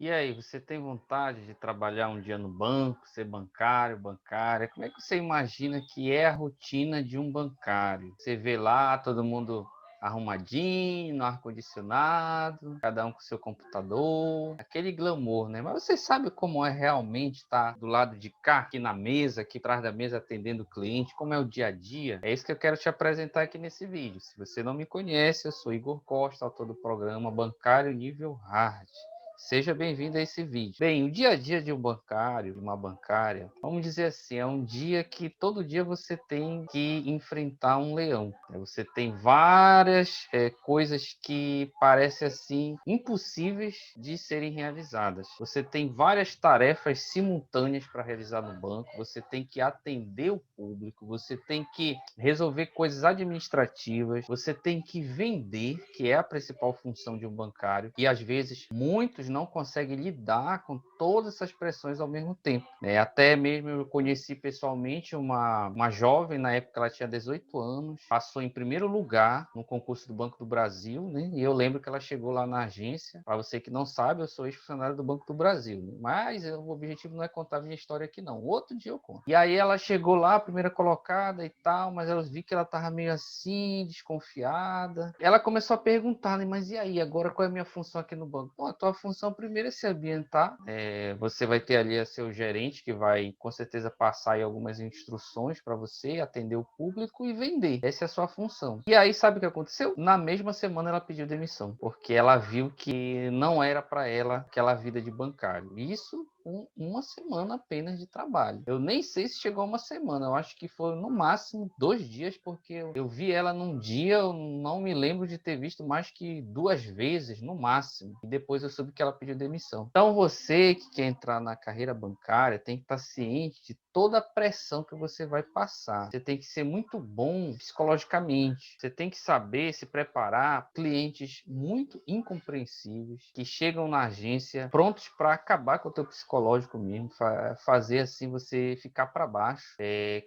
E aí, você tem vontade de trabalhar um dia no banco, ser bancário, bancária? Como é que você imagina que é a rotina de um bancário? Você vê lá todo mundo arrumadinho, no ar-condicionado, cada um com seu computador, aquele glamour, né? Mas você sabe como é realmente estar do lado de cá, aqui na mesa, aqui atrás da mesa, atendendo o cliente, como é o dia a dia? É isso que eu quero te apresentar aqui nesse vídeo. Se você não me conhece, eu sou Igor Costa, autor do programa Bancário Nível Hard. Seja bem-vindo a esse vídeo. Bem, o dia a dia de um bancário, de uma bancária, vamos dizer assim, é um dia que todo dia você tem que enfrentar um leão. Você tem várias coisas que parecem assim impossíveis de serem realizadas. Você tem várias tarefas simultâneas para realizar no banco. Você tem que atender o público. Você tem que resolver coisas administrativas. Você tem que vender, que é a principal função de um bancário. E às vezes muitos não conseguem lidar com todas essas pressões ao mesmo tempo, né? Até mesmo eu conheci pessoalmente uma jovem, na época ela tinha 18 anos, passou em primeiro lugar no concurso do Banco do Brasil, né? E eu lembro que ela chegou lá na agência. Para você que não sabe, eu sou ex-funcionário do Banco do Brasil, né? Mas o objetivo não é contar a minha história aqui não, outro dia eu conto. E aí ela chegou lá, primeira colocada e tal, mas eu vi que ela estava meio assim, desconfiada. Ela começou a perguntar, né? Mas e aí, agora qual é a minha função aqui no banco? Bom, a tua função primeiro é se ambientar. Você vai ter ali a seu gerente que vai com certeza passar aí algumas instruções para você, atender o público e vender. Essa é a sua função. E aí, sabe o que aconteceu? Na mesma semana ela pediu demissão, porque ela viu que não era para ela aquela vida de bancário. Isso com uma semana apenas de trabalho. Eu nem sei se chegou a uma semana, eu acho que foi no máximo 2 dias, porque eu vi ela num dia, eu não me lembro de ter visto mais que 2 vezes no máximo. E depois eu soube que ela pediu demissão. Então você que quer entrar na carreira bancária tem que estar ciente de toda a pressão que você vai passar. Você tem que ser muito bom psicologicamente. Você tem que saber se preparar. Clientes muito incompreensíveis que chegam na agência prontos para acabar com o teu psicológico mesmo, fazer assim você ficar para baixo.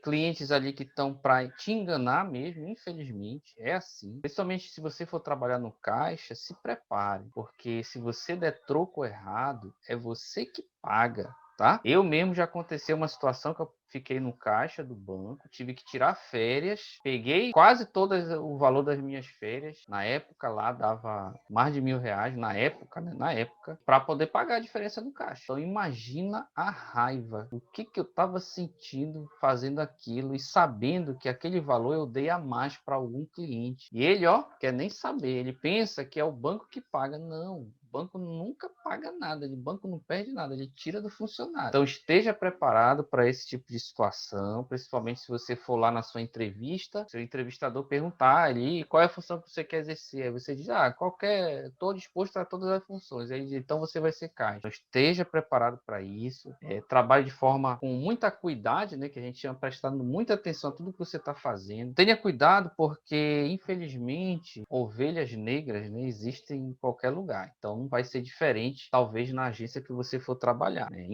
Clientes ali que estão para te enganar mesmo, infelizmente, é assim. Principalmente se você for trabalhar no caixa, se prepare, porque se você der troco errado, é você que paga. Tá? Eu mesmo já aconteceu uma situação que eu fiquei no caixa do banco, tive que tirar férias, peguei quase todo o valor das minhas férias. Na época lá dava mais de R$ 1.000, na época, né? Na época, para poder pagar a diferença no caixa. Então imagina a raiva, o que eu estava sentindo fazendo aquilo e sabendo que aquele valor eu dei a mais para algum cliente. E ele, ó, quer nem saber, ele pensa que é o banco que paga. Não, o banco nunca paga nada, o banco não perde nada, ele tira do funcionário. Então esteja preparado para esse tipo de situação, principalmente se você for lá na sua entrevista, seu entrevistador perguntar ali qual é a função que você quer exercer. Aí você diz, estou disposto a todas as funções. Aí diz, então você vai ser caixa. Então esteja preparado para isso, trabalhe de forma com muita cuidado, né, que a gente chama prestando muita atenção a tudo que você está fazendo. Tenha cuidado porque, infelizmente, ovelhas negras, né, existem em qualquer lugar. Então, não vai ser diferente, talvez, na agência que você for trabalhar, né?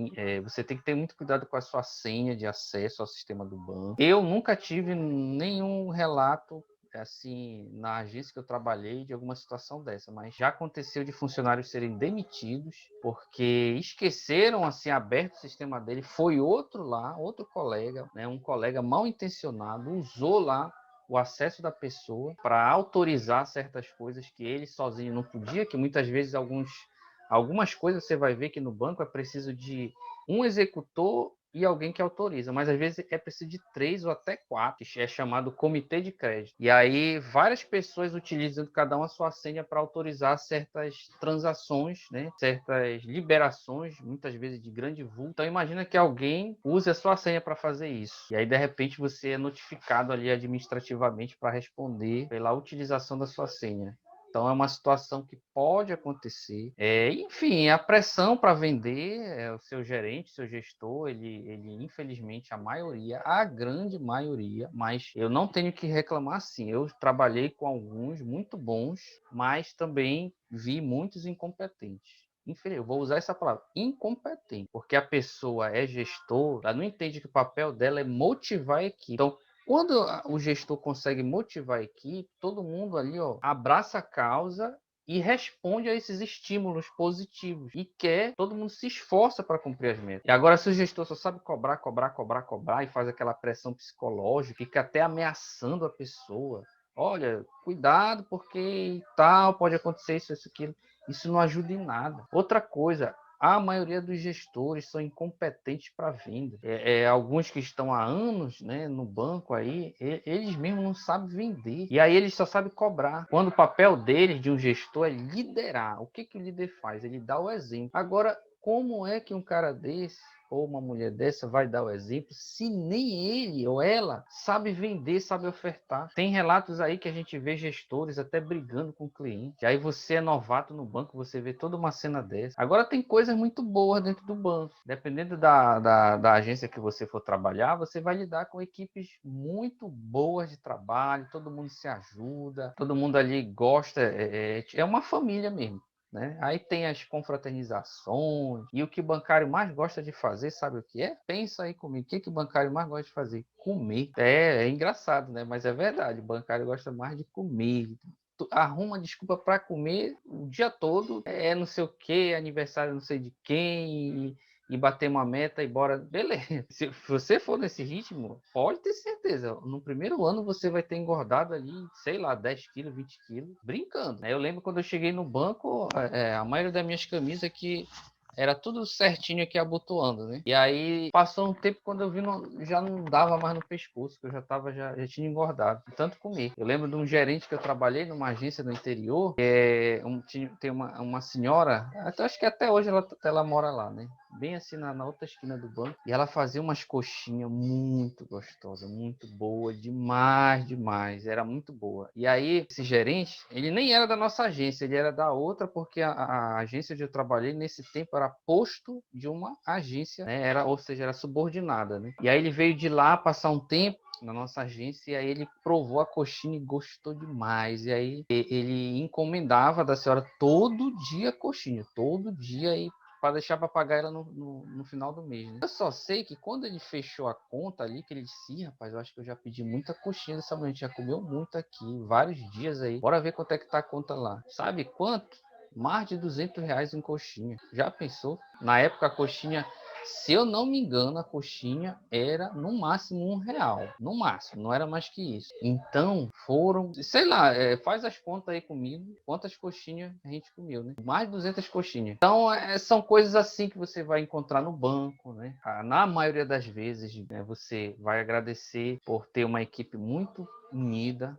Você tem que ter muito cuidado com a sua senha de acesso ao sistema do banco. Eu nunca tive nenhum relato assim, na agência que eu trabalhei de alguma situação dessa, mas já aconteceu de funcionários serem demitidos porque esqueceram assim aberto o sistema dele, foi outro lá, outro colega, né, um colega mal intencionado, usou lá o acesso da pessoa para autorizar certas coisas que ele sozinho não podia, que muitas vezes algumas coisas você vai ver que no banco é preciso de um executor e alguém que autoriza, mas às vezes é preciso de 3 ou até 4, que é chamado comitê de crédito. E aí várias pessoas utilizam cada uma a sua senha para autorizar certas transações, né? Certas liberações, muitas vezes de grande vulto. Então imagina que alguém use a sua senha para fazer isso. E aí de repente você é notificado ali administrativamente para responder pela utilização da sua senha. Então é uma situação que pode acontecer. Enfim, a pressão para vender, o seu gerente, seu gestor, ele infelizmente a grande maioria, mas eu não tenho que reclamar sim. Eu trabalhei com alguns muito bons, mas também vi muitos incompetentes. Eu vou usar essa palavra, incompetente, porque a pessoa é gestor, ela não entende que o papel dela é motivar a equipe. Então, quando o gestor consegue motivar a equipe, todo mundo ali, ó, abraça a causa e responde a esses estímulos positivos e quer, todo mundo se esforça para cumprir as metas. E agora, se o gestor só sabe cobrar e faz aquela pressão psicológica, fica até ameaçando a pessoa. Olha, cuidado porque tal, pode acontecer isso, aquilo. Isso não ajuda em nada. Outra coisa, a maioria dos gestores são incompetentes para venda. Alguns que estão há anos, né, no banco aí, eles mesmos não sabem vender. E aí eles só sabem cobrar. Quando o papel deles, de um gestor, é liderar. O que o líder faz? Ele dá o exemplo. Agora, como é que um cara desse ou uma mulher dessa vai dar o exemplo se nem ele ou ela sabe vender, sabe ofertar? Tem relatos aí que a gente vê gestores até brigando com o cliente. E aí você é novato no banco, você vê toda uma cena dessa. Agora tem coisas muito boas dentro do banco. Dependendo da agência que você for trabalhar, você vai lidar com equipes muito boas de trabalho, todo mundo se ajuda, todo mundo ali gosta, é uma família mesmo. Né? Aí tem as confraternizações, e o que o bancário mais gosta de fazer, sabe o que é? Pensa aí comigo, o que o bancário mais gosta de fazer? Comer. É engraçado, né? Mas é verdade, o bancário gosta mais de comer. Arruma desculpa para comer o dia todo, não sei o que, aniversário não sei de quem, e bater uma meta e bora. Beleza. Se você for nesse ritmo, pode ter certeza. No primeiro ano você vai ter engordado ali, sei lá, 10 quilos, 20 quilos, brincando. Eu lembro quando eu cheguei no banco, a maioria das minhas camisas aqui era tudo certinho aqui abotoando, né? E aí passou um tempo quando eu vi, já não dava mais no pescoço, que eu já tinha engordado, de tanto comer. Eu lembro de um gerente que eu trabalhei numa agência no interior, tem uma senhora, acho que até hoje ela mora lá, né? Bem assim na outra esquina do banco. E ela fazia umas coxinhas muito gostosas, muito boa, demais, demais. Era muito boa. E aí, esse gerente, ele nem era da nossa agência, ele era da outra, porque a agência onde eu trabalhei nesse tempo era posto de uma agência, né? Ou seja, era subordinada, né? E aí ele veio de lá passar um tempo na nossa agência, e aí ele provou a coxinha e gostou demais. E aí ele encomendava da senhora todo dia coxinha, todo dia, e para deixar para pagar ela no final do mês, né? Eu só sei que quando ele fechou a conta ali, que ele disse, rapaz, eu acho que eu já pedi muita coxinha dessa manhã, a gente já comeu muito aqui, vários dias aí. Bora ver quanto é que tá a conta lá. Sabe quanto? Mais de R$ 200 em coxinha. Já pensou? Na época a coxinha, se eu não me engano, a coxinha era no máximo R$ 1. No máximo, não era mais que isso. Então, foram, sei lá, faz as contas aí comigo, quantas coxinhas a gente comeu, né? Mais de 200 coxinhas. Então, são coisas assim que você vai encontrar no banco, né? Na maioria das vezes, né, você vai agradecer por ter uma equipe muito unida,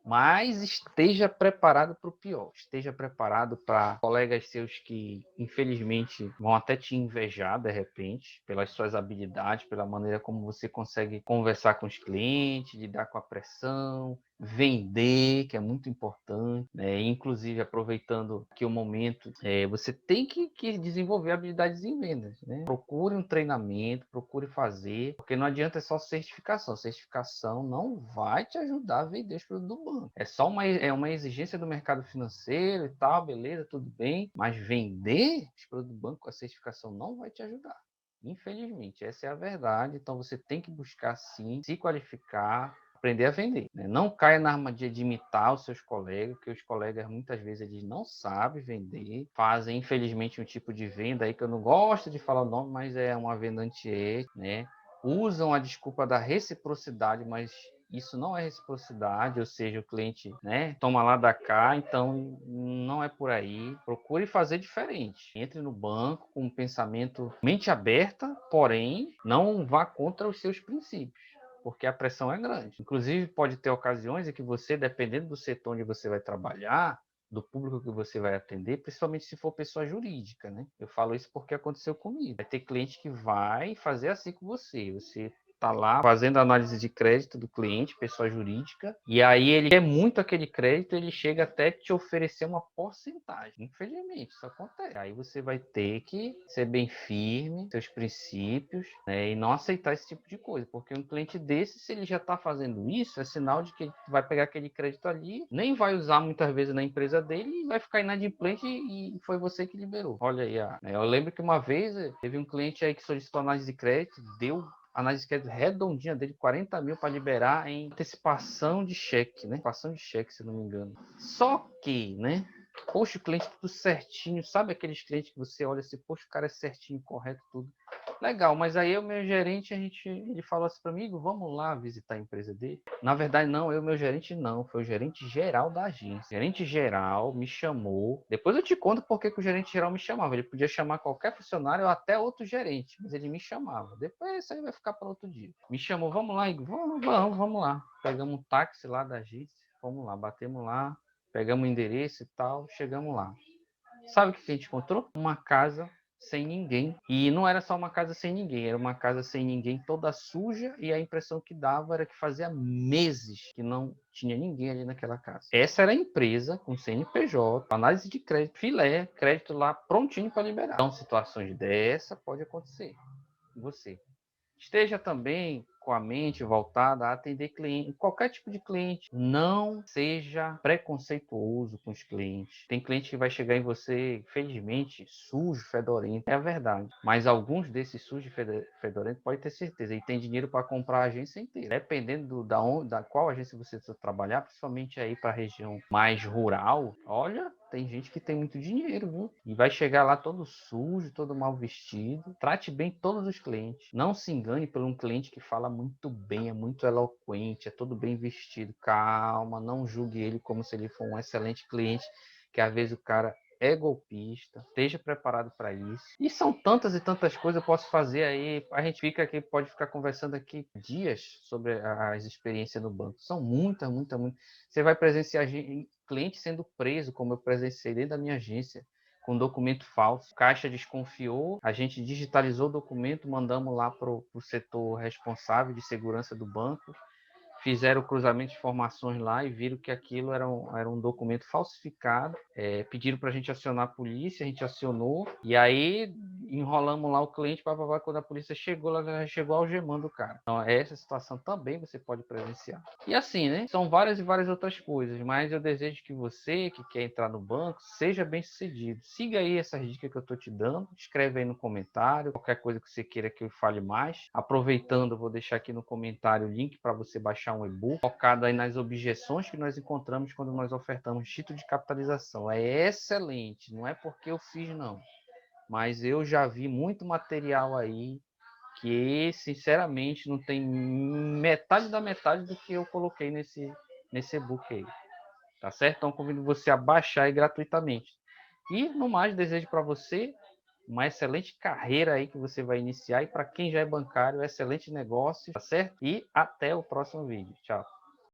mas esteja preparado para o pior. Esteja preparado para colegas seus que, infelizmente, vão até te invejar de repente, pelas suas habilidades, pela maneira como você consegue conversar com os clientes, lidar com a pressão, vender, que é muito importante, né? Inclusive, aproveitando que o momento, você tem que desenvolver habilidades em vendas, né? Procure um treinamento, procure fazer, porque não adianta só certificação. Certificação não vai te ajudar a vender os produtos do banco. É só uma exigência do mercado financeiro e tal, beleza, tudo bem, mas vender os produtos do banco com a certificação não vai te ajudar. Infelizmente, essa é a verdade. Então, você tem que buscar, sim, se qualificar, aprender a vender, né? Não caia na armadilha de imitar os seus colegas, porque os colegas muitas vezes eles não sabem vender, fazem infelizmente um tipo de venda aí que eu não gosto de falar o nome, mas é uma venda antiética, né? Usam a desculpa da reciprocidade, mas isso não é reciprocidade, ou seja, o cliente, né, toma lá da cá, então não é por aí. Procure fazer diferente. Entre no banco com um pensamento, mente aberta, porém não vá contra os seus princípios, porque a pressão é grande. Inclusive, pode ter ocasiões em que você, dependendo do setor onde você vai trabalhar, do público que você vai atender, principalmente se for pessoa jurídica, né? Eu falo isso porque aconteceu comigo. Vai ter cliente que vai fazer assim com você. Você tá lá fazendo análise de crédito do cliente, pessoa jurídica, e aí ele quer muito aquele crédito, ele chega até te oferecer uma porcentagem. Infelizmente, isso acontece. Aí você vai ter que ser bem firme, seus princípios, né, e não aceitar esse tipo de coisa, porque um cliente desse, se ele já está fazendo isso, é sinal de que ele vai pegar aquele crédito ali, nem vai usar muitas vezes na empresa dele e vai ficar inadimplente e foi você que liberou. Olha aí, eu lembro que uma vez teve um cliente aí que solicitou análise de crédito, deu análise de crédito redondinha dele, 40 mil para liberar em antecipação de cheque, né? Antecipação de cheque, se não me engano. Só que, né? Poxa, o cliente tudo certinho. Sabe aqueles clientes que você olha assim, poxa, o cara é certinho, correto, tudo. Legal, mas aí o meu gerente, ele falou assim para mim, vamos lá visitar a empresa dele. Na verdade, não, meu gerente não, foi o gerente geral da agência. O gerente geral me chamou. Depois eu te conto porque que o gerente geral me chamava. Ele podia chamar qualquer funcionário ou até outro gerente, mas ele me chamava. Depois isso aí vai ficar para outro dia. Me chamou, vamos lá, Igor, vamos lá. Pegamos um táxi lá da agência, vamos lá, batemos lá, pegamos o endereço e tal, chegamos lá. Sabe o que a gente encontrou? Uma casa sem ninguém. E não era só uma casa sem ninguém, era uma casa sem ninguém, toda suja, e a impressão que dava era que fazia meses que não tinha ninguém ali naquela casa. Essa era a empresa com CNPJ, análise de crédito, filé, crédito lá prontinho para liberar. Então, situações dessa pode acontecer com você. Esteja também com a mente voltada a atender cliente, qualquer tipo de cliente. Não seja preconceituoso com os clientes. Tem cliente que vai chegar em você, felizmente, sujo, fedorento. É a verdade. Mas alguns desses sujos fedorentos pode ter certeza. E tem dinheiro para comprar a agência inteira. Dependendo da qual agência você precisa trabalhar, principalmente aí para a região mais rural, olha, tem gente que tem muito dinheiro, viu? E vai chegar lá todo sujo, todo mal vestido. Trate bem todos os clientes. Não se engane por um cliente que fala muito bem, é muito eloquente, é todo bem vestido. Calma, não julgue ele como se ele for um excelente cliente, que às vezes o cara é golpista. Esteja preparado para isso. E são tantas e tantas coisas que eu posso fazer aí. A gente fica aqui, pode ficar conversando aqui dias sobre as experiências no banco. São muitas, muitas, muitas. Você vai presenciar cliente sendo preso, como eu presenciei dentro da minha agência, com documento falso. Caixa desconfiou, a gente digitalizou o documento, mandamos lá para o setor responsável de segurança do banco, fizeram o cruzamento de informações lá e viram que aquilo era um documento falsificado. Pediram para a gente acionar a polícia, a gente acionou, e aí enrolamos lá o cliente, quando a polícia chegou, ela já chegou algemando o cara. Então, essa situação também você pode presenciar. E assim, né? São várias e várias outras coisas, mas eu desejo que você, que quer entrar no banco, seja bem sucedido. Siga aí essas dicas que eu estou te dando, escreve aí no comentário, qualquer coisa que você queira que eu fale mais. Aproveitando, eu vou deixar aqui no comentário o link para você baixar um e-book focado aí nas objeções que nós encontramos quando nós ofertamos título de capitalização. É excelente, não é porque eu fiz, não. Mas eu já vi muito material aí que, sinceramente, não tem metade da metade do que eu coloquei nesse e-book aí. Tá certo? Então, convido você a baixar aí gratuitamente. E, no mais, desejo para você uma excelente carreira aí que você vai iniciar. E para quem já é bancário, excelente negócio, tá certo? E até o próximo vídeo. Tchau.